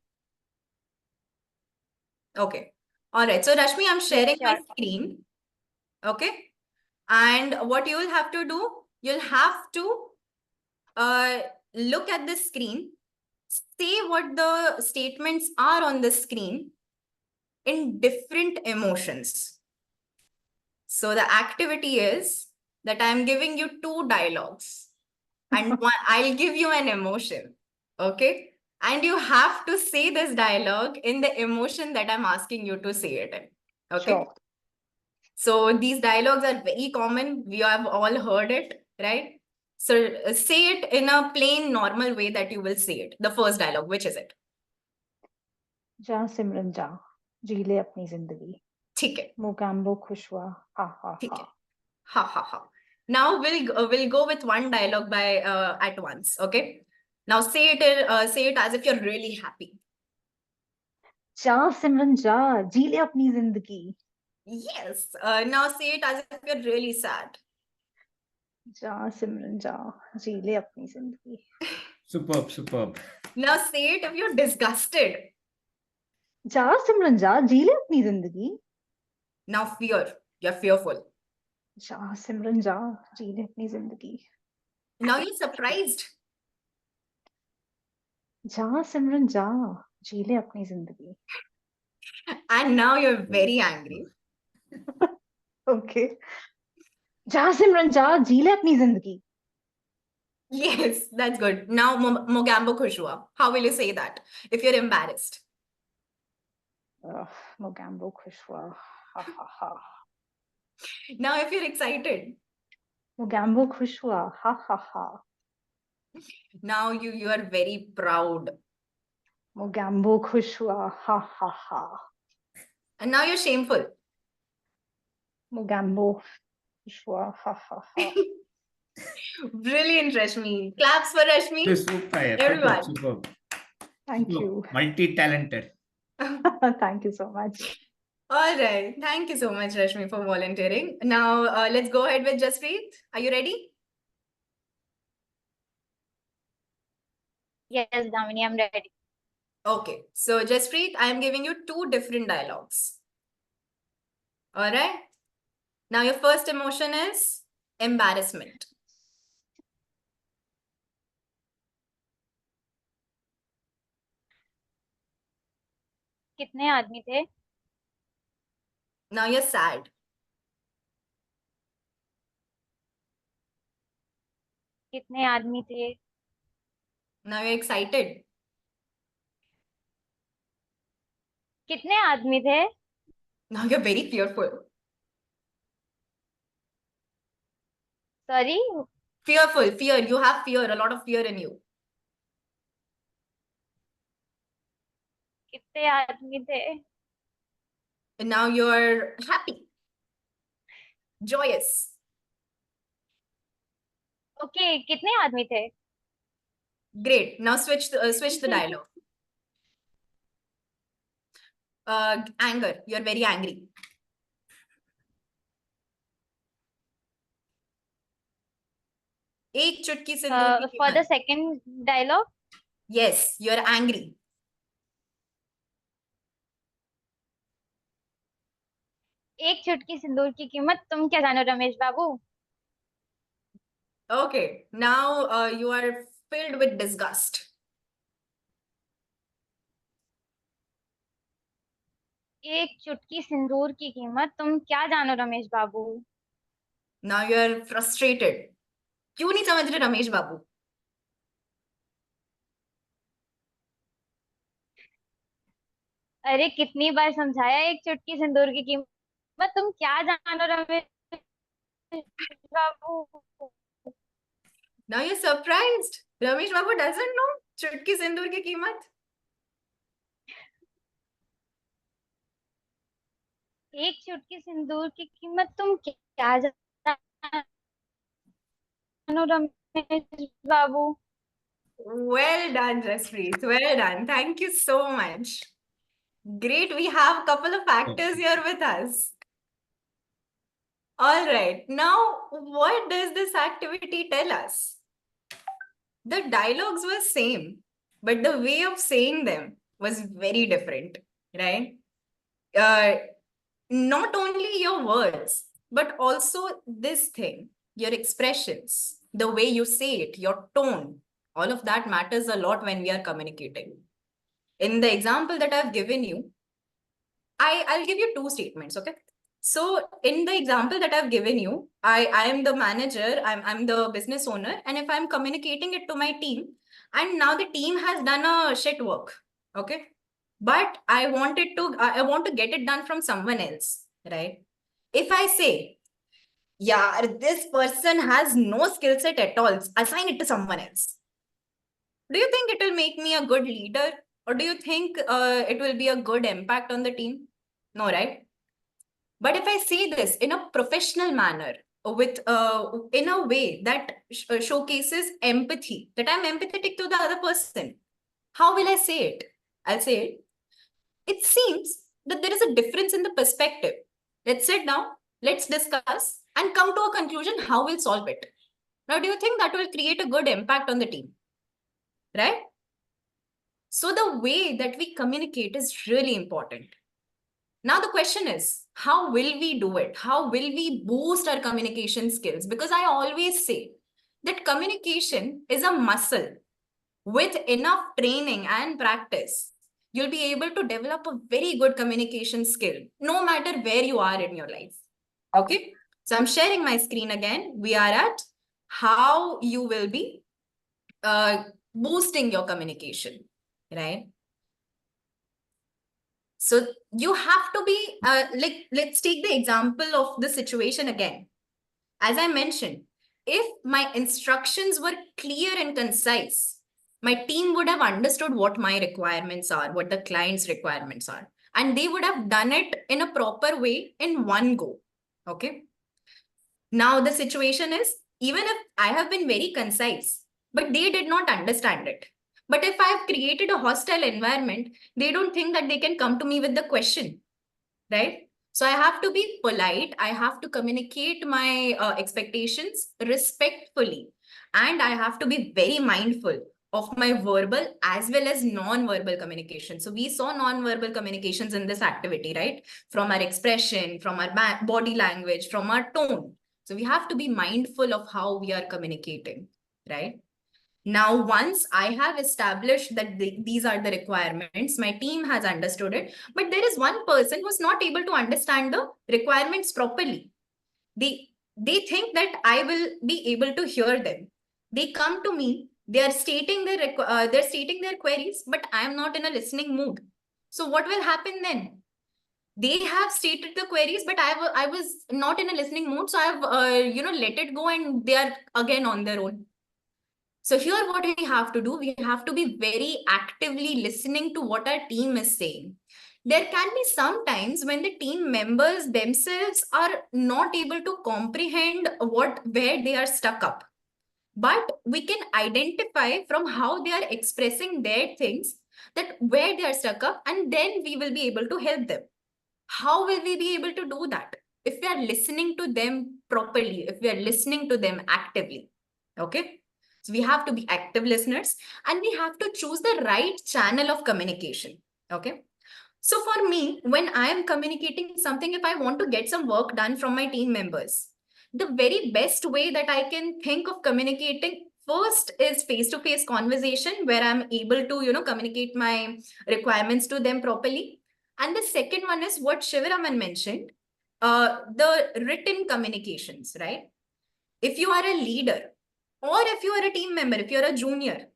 Okay. All right. So Rashmi, I'm sharing my screen. Okay. And what you will have to do, you'll have to look at the screen, say what the statements are on the screen, in different emotions. So the activity is that I'm giving you 2 dialogues and I'll give you an emotion. Okay. And you have to say this dialogue in the emotion that I'm asking you to say it in. Okay. Sure. So these dialogues are very common. We have all heard it, right? So say it in a plain, normal way that you will say it. The first dialogue, which is it? जा सिमरन जा जी ले अपनी जिंदगी ठीक है. मोगैम्बो खुश हुआ हा हा ठीक हा है. Ha ha ha. Now we'll go with one dialogue by at once. Okay. Now say it as if you're really happy. जा सिमरन जा जी ले अपनी जिंदगी Yes. Now say it as if you're really sad. जा सिमरन जा जी ले अपनी जिंदगी Superb, superb. Now say it if you're disgusted. जा सिमरन जा जी ले अपनी जिंदगी Now fear. You're fearful. जा सिमरन जा जी ले अपनी जिंदगी Now you're surprised. जा सिमरन जा जी ले अपनी जिंदगी And now you're very angry. Okay जा सिमरन जा जी ले अपनी जिंदगी Yes, that's good. Now Mogambo Khushua. How will you say that if you're embarrassed? Mogambo खुश हुआ हा हा हा Now if you're excited. Mogambo खुश हुआ हा हा हा Now you are very proud. Mogambo खुश हुआ हा हा हा And now you're shameful. Mogambo खुश हुआ हा हा हा Brilliant, Rashmi. Claps for Rashmi. Super, Everyone. superb. Thank you. Multi-talented. Thank you so much. All right. Thank you so much, Rashmi, for volunteering. Now let's go ahead with Jaspreet. Are you ready? Yes, Damini, I'm ready. Okay. So Jaspreet, I am giving you 2 different dialogues. All right. Now your first emotion is embarrassment. कितने आदमी थे? Now you're sad. कितने आदमी थे? Now you're excited. कितने आदमी थे? Now you're very fearful. Sorry, Fearful, fear. You have fear, a lot of fear in you. कितने आदमी थे? And now you're happy, joyous. Okay, कितने आदमी थे? Great. Now switch the dialogue. Anger. You're very angry. एक चुटकी सिंदूर की For the कीमत. second dialogue, Yes, you're angry. एक चुटकी सिंदूर की कीमत तुम क्या जानो रमेश बाबू? Okay. Now you are filled with disgust. एक चुटकी सिंदूर की कीमत तुम क्या जानो रमेश बाबू? Now you're frustrated. क्यों नहीं समझ रहे रमेश बाबू? अरे कितनी बार समझाया, एक चुटकी सिंदूर की कीमत तुम क्या जानो रमेश बाबू? Now you're surprised. Ramesh Babu doesn't know चुटकी सिंदूर की कीमत. एक चुटकी सिंदूर की कीमत तुम क्या जानो रमेश बाबू? Well done, Jaspreet. Well done. Thank you so much. Great. We have a couple of actors here with us. All right. Now, what does this activity tell us? The dialogues were same, but the way of saying them was very different, right? Not only your words, but also this thing, your expressions, the way you say it, your tone, all of that matters a lot when we are communicating. In the example that I've given you, I'll give you two statements, okay? So in the example that I've given you, I am the manager, I'm the business owner, and if I'm communicating it to my team, and now the team has done a shit work, okay? But I want to get it done from someone else, right? If I say, yeah, this person has no skill set at all, assign it to someone else. Do you think it will make me a good leader? Or do you think it will be a good impact on the team? No, right? But if I say this in a professional manner, with in a way that showcases empathy, that I'm empathetic to the other person, how will I say it? I'll say it. It seems that there is a difference in the perspective. Let's sit down, let's discuss, and come to a conclusion how we'll solve it. Now, do you think that will create a good impact on the team? Right? So the way that we communicate is really important. Now the question is, how will we do it? How will we boost our communication skills? Because I always say that communication is a muscle. With enough training and practice, you'll be able to develop a very good communication skill, no matter where you are in your life. Okay, so I'm sharing my screen again. We are at how you will be boosting your communication, right? So you have to be let's take the example of the situation again. As I mentioned, if my instructions were clear and concise, my team would have understood what my requirements are, what the client's requirements are, and they would have done it in a proper way in one go. Okay. Now the situation is, even if I have been very concise, but they did not understand it. But if I've created a hostile environment, they don't think that they can come to me with the question, right? So I have to be polite. I have to communicate my expectations respectfully. And I have to be very mindful of my verbal as well as non-verbal communication. So we saw non-verbal communications in this activity, right? From our expression, from our body language, from our tone. So we have to be mindful of how we are communicating, right? Now, once I have established that these are the requirements, my team has understood it, but there is one person who's not able to understand the requirements properly. They think that I will be able to hear them. They come to me, they are stating their queries, but I am not in a listening mood. So what will happen then? They have stated the queries, but I was not in a listening mood, so I've let it go, and they are again on their own. So here what we have to do, we have to be very actively listening to what our team is saying. There can be some times when the team members themselves are not able to comprehend where they are stuck up. But we can identify from how they are expressing their things that where they are stuck up, and then we will be able to help them. How will we be able to do that? If we are listening to them properly, if we are listening to them actively, okay? So we have to be active listeners, and we have to choose the right channel of communication, okay? So for me, when I am communicating something, if I want to get some work done from my team members, the very best way that I can think of communicating first is face-to-face conversation, where I'm able to, communicate my requirements to them properly. And the second one is what Shivaraman mentioned, the written communications, right? If you are a leader, or if you are a team member, if you're a junior,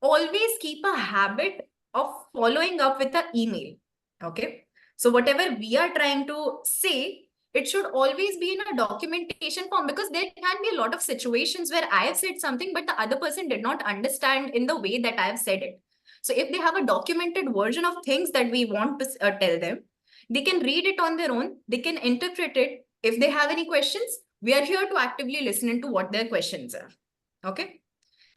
always keep a habit of following up with an email. Okay. So whatever we are trying to say, it should always be in a documentation form, because there can be a lot of situations where I have said something, but the other person did not understand in the way that I have said it. So if they have a documented version of things that we want to tell them, they can read it on their own. They can interpret it. If they have any questions, we are here to actively listen into what their questions are. Okay.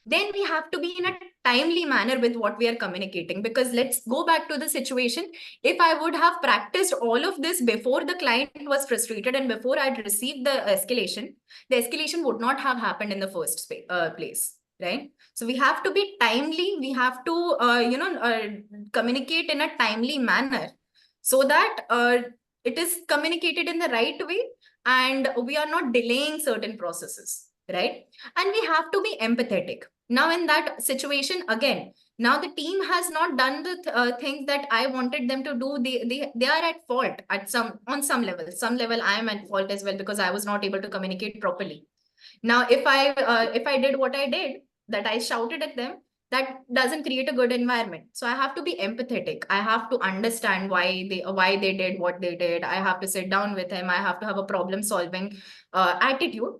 Then we have to be in a timely manner with what we are communicating, because let's go back to the situation. If I would have practiced all of this before the client was frustrated and before I'd received the escalation would not have happened in the first place, right? So we have to be timely. We have to, communicate in a timely manner, so that it is communicated in the right way and we are not delaying certain processes, right? And we have to be empathetic. Now in that situation, again, now the team has not done the things that I wanted them to do. They are at fault at on some level. Some level I am at fault as well, because I was not able to communicate properly. Now if I did what I did, that I shouted at them, that doesn't create a good environment. So I have to be empathetic. I have to understand why they did what they did. I have to sit down with him. I have to have a problem solving attitude.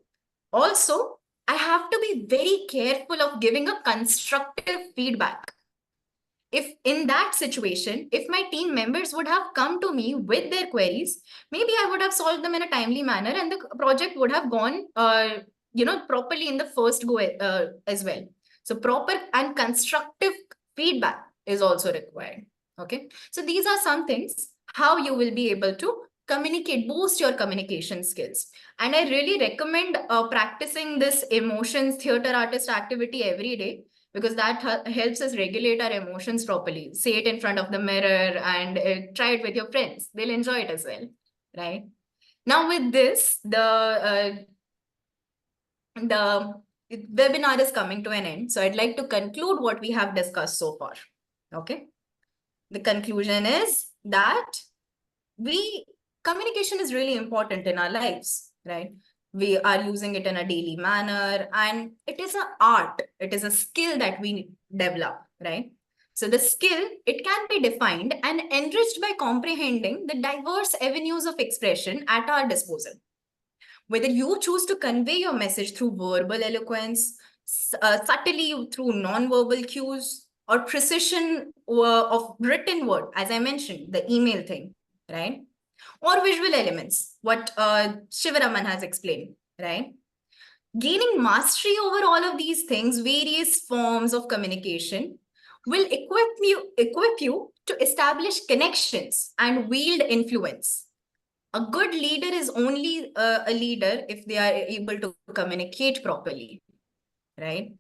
Also, I have to be very careful of giving a constructive feedback. If in that situation, if my team members would have come to me with their queries, maybe I would have solved them in a timely manner, and the project would have gone properly in the first go as well. So proper and constructive feedback is also required. Okay, so these are some things how you will be able to communicate, boost your communication skills. And I really recommend practicing this emotions theater artist activity every day, because that helps us regulate our emotions properly. Say it in front of the mirror and try it with your friends. They'll enjoy it as well, right? Now with this, the webinar is coming to an end. So I'd like to conclude what we have discussed so far, okay? The conclusion is that communication is really important in our lives, right? We are using it in a daily manner, and it is an art. It is a skill that we develop, right? So the skill, it can be defined and enriched by comprehending the diverse avenues of expression at our disposal. Whether you choose to convey your message through verbal eloquence, subtly through non-verbal cues, or precision of written word, as I mentioned, the email thing, right? Or visual elements, what Shivaraman has explained, right? Gaining mastery over all of these things, various forms of communication, will equip you to establish connections and wield influence. A good leader is only a leader if they are able to communicate properly, right?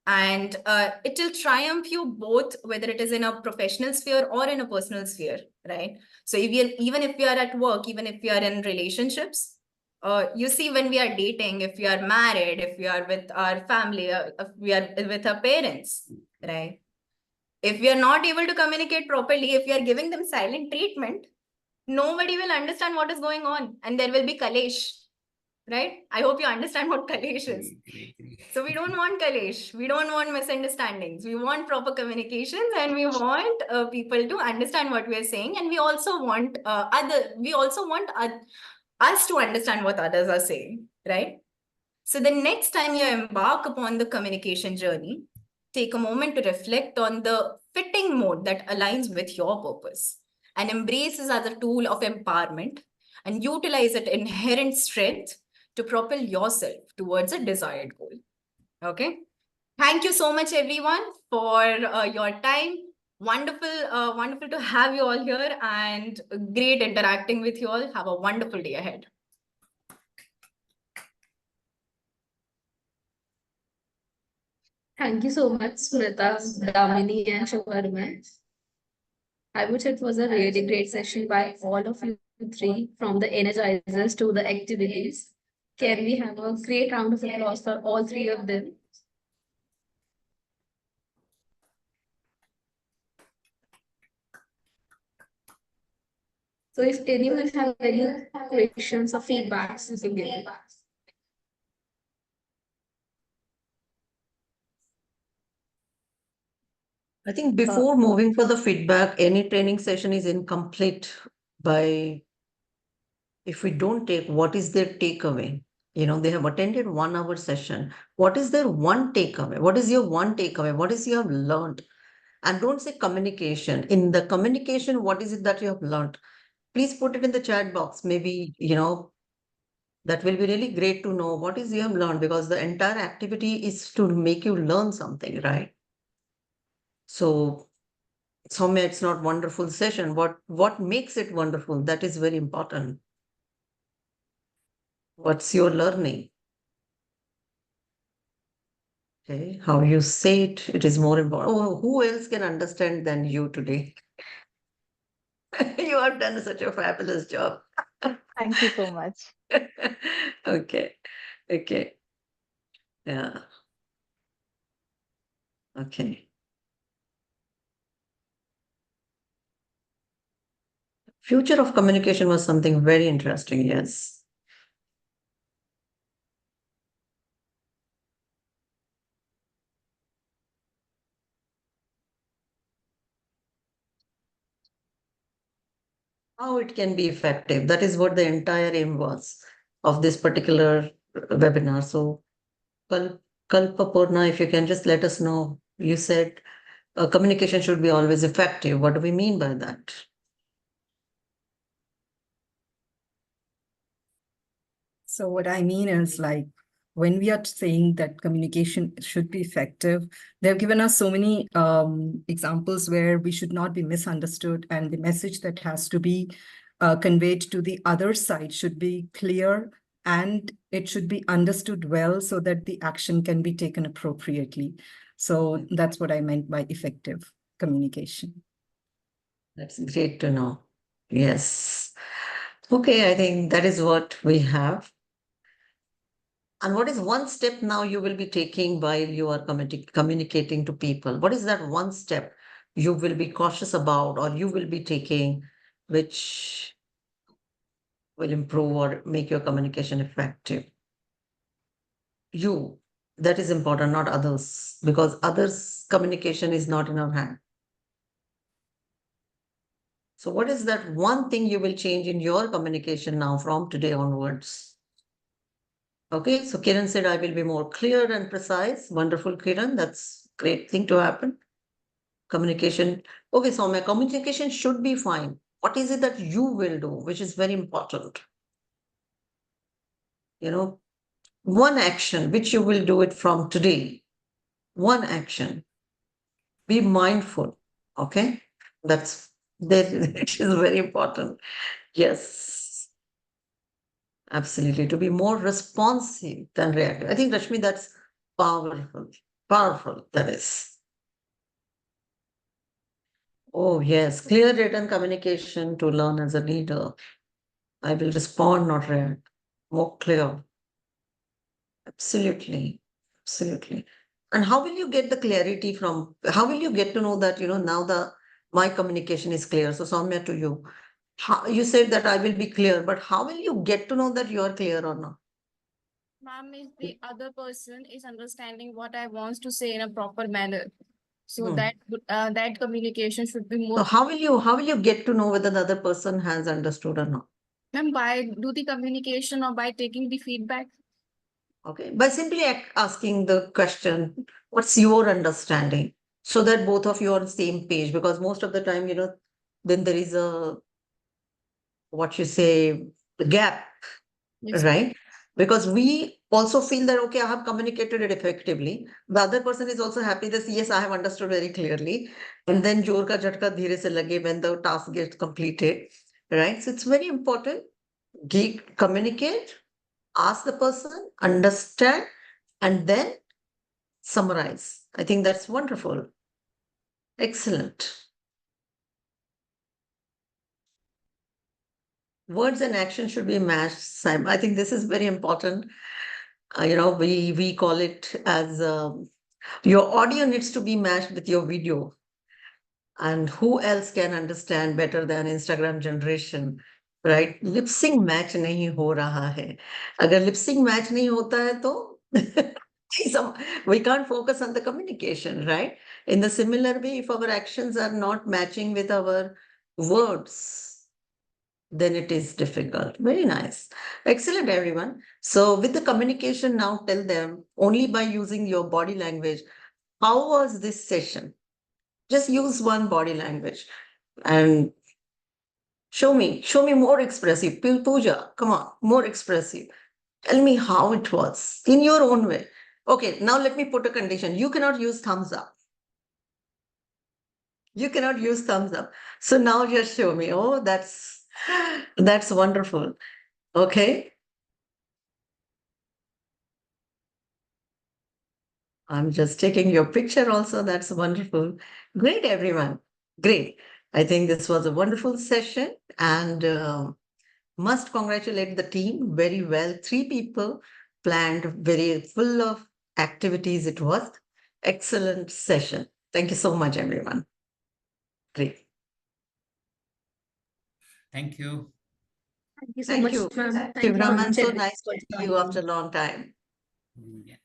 And it will triumph you both, whether it is in a professional sphere or in a personal sphere, right? So even if we are at work, even if we are in relationships, you see, when we are dating, if we are married, if we are with our family, if we are with our parents, right? If we are not able to communicate properly, if we are giving them silent treatment, nobody will understand what is going on, and there will be kalesh, right? I hope you understand what kalesh is. So we don't want kalesh. We don't want misunderstandings. We want proper communications, and we want people to understand what we are saying. And we also want us to understand what others are saying, right? So the next time you embark upon the communication journey, take a moment to reflect on the fitting mode that aligns with your purpose, and embrace this as a tool of empowerment, and utilize its inherent strength to propel yourself towards a desired goal. Okay. Thank you so much, everyone, for your time. Wonderful to have you all here, and great interacting with you all. Have a wonderful day ahead. Thank you so much, Smrita, Damini, and Shubharma. I would say it was a really great session by all of you three, from the energizers to the activities. Can we have a great round of applause for all three of them? So if anyone have any questions or feedbacks, you can give. I think before moving for the feedback, any training session is incomplete by if we don't take what is their takeaway. You know, they have attended 1 hour session. What is their one takeaway? What is your one takeaway? What is you have learned? And don't say communication. In the communication, what is it that you have learned? Please put it in the chat box. Maybe, that will be really great to know what is you have learned, because the entire activity is to make you learn something, right? So Soumya, it's not wonderful session. What makes it wonderful? That is very important. What's your learning? Okay, how you say it, it is more important. Oh, who else can understand than you today? You have done such a fabulous job. Thank you so much. Okay. Yeah. Okay. Future of communication was something very interesting. Yes. How it can be effective. That is what the entire aim was of this particular webinar. So, Kalpapurna, if you can just let us know, you said communication should be always effective. What do we mean by that? So what I mean is like when we are saying that communication should be effective, they've given us so many examples where we should not be misunderstood and the message that has to be conveyed to the other side should be clear and it should be understood well so that the action can be taken appropriately. So that's what I meant by effective communication. That's great to know. Yes. Okay, I think that is what we have. And what is one step now you will be taking while you are communicating to people? What is that one step you will be cautious about or you will be taking which will improve or make your communication effective? You, that is important, not others, because others' communication is not in our hand. So, what is that one thing you will change in your communication now from today onwards? Okay, so Kiran said, I will be more clear and precise. Wonderful, Kiran. That's great thing to happen. Communication. Okay, so my communication should be fine. What is it that you will do, which is very important? One action which you will do it from today. One action. Be mindful. Okay, that's that it is very important. Yes, absolutely. To be more responsive than reactive. I think Rashmi, that's powerful. Powerful. That is. Oh, yes. Clear written communication to learn as a leader. I will respond, not react. More clear. Absolutely. Absolutely. And how will you get the clarity from, how will you get to know that, now my communication is clear? So, Soumya, to you, you said that I will be clear, but how will you get to know that you are clear or not? Ma'am, if the other person is understanding what I want to say in a proper manner, so that communication should be more. So how will you get to know whether the other person has understood or not? Ma'am, by do the communication or by taking the feedback. Okay, by simply asking the question, what's your understanding? So that both of you are on the same page, because most of the time, then there is a, what you say, the gap, Yes. right? Because we also feel that, okay, I have communicated it effectively. The other person is also happy that, yes, I have understood very clearly. And then jor ka jhatka dheere se lage when the task gets completed, right? So it's very important. Communicate, ask the person, understand, and then summarize. I think that's wonderful. Excellent. Words and action should be matched. I think this is very important. We call it as your audio needs to be matched with your video. And who else can understand better than Instagram generation, right? Lip sync match nahi ho raha hai. Agar lip sync match nahi hota hai to we can't focus on the communication, right? In the similar way, if our actions are not matching with our words, then it is difficult. Very nice. Excellent, everyone. So with the communication now, tell them only by using your body language, how was this session? Just use one body language and show me more expressive. Pooja, come on, more expressive. Tell me how it was in your own way. Okay, now let me put a condition. You cannot use thumbs up. You cannot use thumbs up. So now just show me. Oh, that's wonderful. Okay. I'm just taking your picture also. That's wonderful. Great, everyone. Great. I think this was a wonderful session and must congratulate the team very well. 3 people planned, very full of activities it was. excellent session. Thank you so much, everyone. Great. Thank you. Thank you so Thank much, you. ma'am. Thank Thank you, you so Brahman. much, So everyone, nice for to see you joining. after a long time. Yeah.